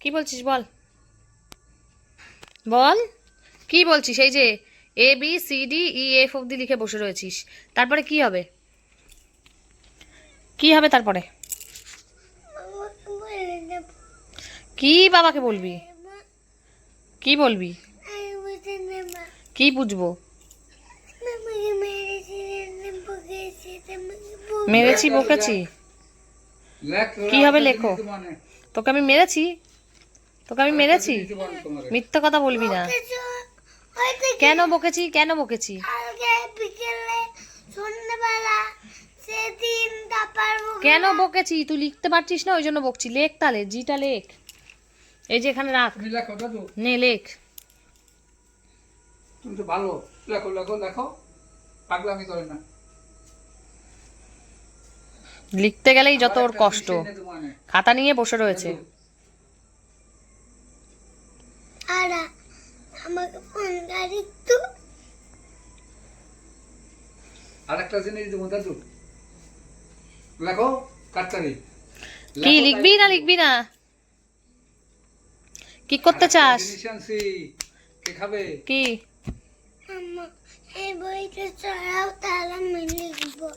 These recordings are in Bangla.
কি বলছিস বল বল কি বলছিস? এই যে ABCDEF অব্দি লিখে বসে রয়েছিস, তারপরে কি হবে? কি হবে তারপরে? কি বাবাকে বলবি? কি বলবি? কি বুঝবো? মেরেছি বকেছি? কি হবে লেখো। তোকে আমি মেরেছি? তোকে আমি মেরেছি? মিথ্যা কথা বলবি না। কেন বকেছি? কেন বকেছি? কেন বকেছি? তুই লিখতে পারছিস না ওই জন্য বকছি। লেখ তাহলে, জিটা লেখ। এই যে এখানে রাখ, নে লেখ। তুমি তো ভালো, লেখো লেখো লেখো, পাগলামি করে না। লিখতে গেলেই যত ওর কষ্ট, খাতা নিয়ে বসে রয়েছে। আরেকটা জিনিস দেবো দাদু, লেখো কাটতারি। কি লিখবি না লিখবি না? কি করতে চাস? কে খাবে? কি? এই বইটা চড়াও, তাহলে আমি লিখবো।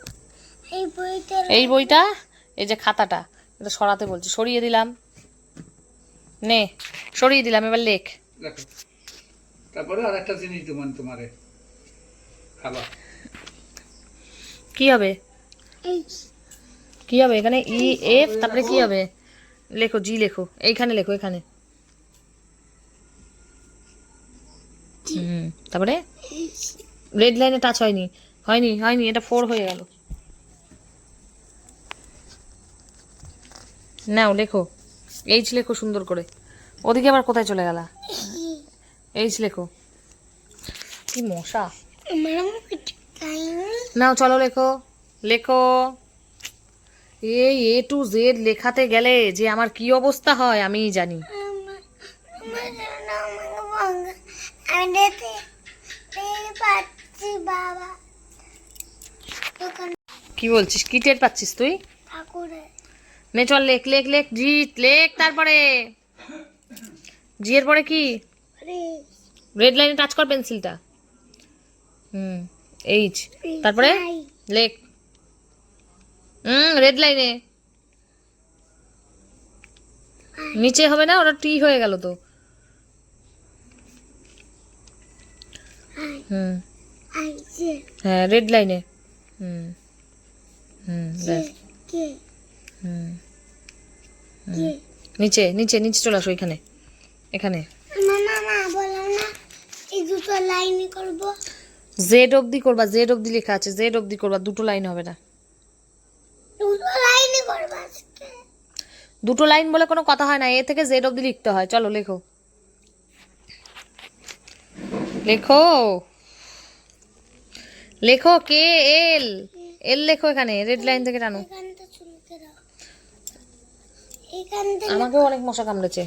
এই বইটা, এই যে খাতাটা, এটা সরাতে বলছি, সরিয়ে দিলাম। নে, সরিয়ে দিলাম, এবার লেখ। লেখো। তারপরে আরেকটা জিনিস দেবো তোমারে, খাবা। কি হবে? কি হবে এখানে? EF, তারপরে কি হবে? লেখো, জি লেখো, এইখানে লেখো, এখানে। তারপরে রেড লাইনে টাচ হয়নি, হয়নি হয়নি, এটা 4 হয়ে গেল। নাও লেখো, H লেখো সুন্দর করে। ওদিকে আবার কোথায় চলে গেলা? H লেখো। কি মশা! নাও চলো লেখো, লেখো। এই A to Z লেখাতে গেলে যে আমার কি অবস্থা হয় আমিই জানি। কি বলছিস? কি টের পাচ্ছিস তুই? নে চল লেখ লেখ লেখ, জি লেখ। তারপরে জি এর পরে কি? রেড লাইনে টাচ কর পেন্সিলটা। H, তারপরে লেখ। রেড লাইনে নিচে হবে না, ওটা টি হয়ে গেল তো। হ্যাঁ, রেড লাইনে। নিচে নিচে নিচে চলে আসো, এখানে এখানে। জেড অবধি করবা, জেড অবধি লেখা আছে, জেড অবধি করবা, দুটো লাইন হবে না। দুটো লাইন বলে কোনো কথা হয় না, A থেকে Z অবধি লিখতে হয়। চলো লেখো, লেখো লেখো। KL, L লেখো এখানে, রেড লাইন থেকে টানো। আমাকেও অনেক মশা কামড়েছে।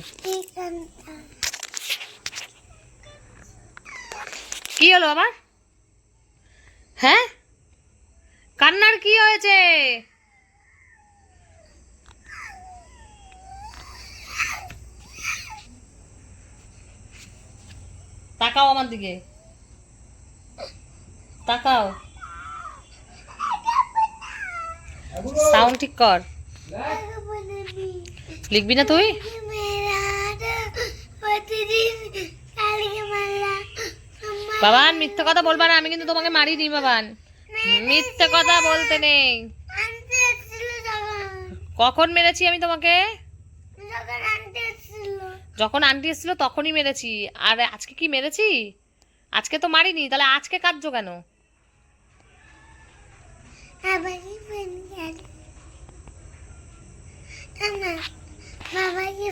কি হলো আবার? হ্যাঁ, কান্নার কি হয়েছে? তাকাও আমার দিকে, তাকাও। সাউন্ড ঠিক কর। লিখবি না তুই? বাবান মিথ্যে কথা বলবা না, আমি কিন্তু তোমাকে মারিনি বাবান। মিথ্যে কথা বলতে নেই। কখন মেরেছি আমি তোমাকে? যখন আন্টি এসেছিল তখনই মেরেছি। আর আজকে কি মেরেছি? আজকে তো মারিনি, তাহলে আজকে কাঁদছো কেন? বাবা কি